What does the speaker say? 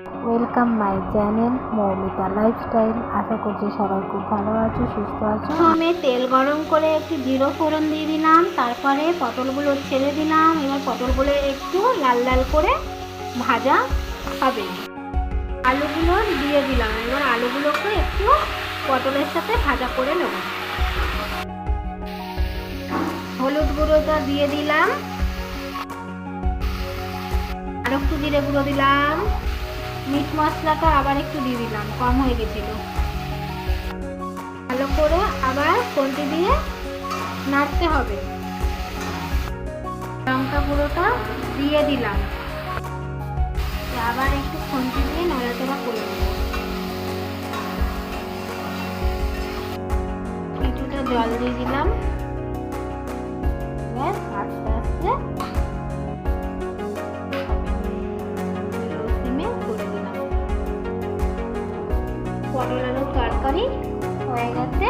Welcome my channel Moumita lifestyle. আশা করছি সবাই খুব ভালো আছো, সুস্থ আছো। প্রথমে তেল গরম করে একটু জিরো ফোড়ন দিয়ে দিলাম, তারপরে পটলগুলো ছেড়ে দিলাম। এবার পটলগুলো একটু লাল লাল করে ভাজা হবে। আলুগুলো দিয়ে দিলাম। এবার আলুগুলোকে একটু পটলের সাথে ভাজা করে নেব। হলুদ গুঁড়োটা দিয়ে দিলাম, আর একটু জিরে গুঁড়ো দিলাম। মিট মশলাটা আবার একটু দিয়ে দিলাম, কম হয়ে গেছিল। ভালো করে আবার খুন্তি দিয়ে নাড়তে হবে। লঙ্কা গুঁড়োটা দিয়ে দিলাম, আবার একটু খুন্তি দিয়ে নাড়াচাড়া করে নেব। কিছুটা জল দিয়ে দিলাম। আস্তে আস্তে সিমে করে দিলাম। পটল আলুর তরকারি হয়ে গেছে,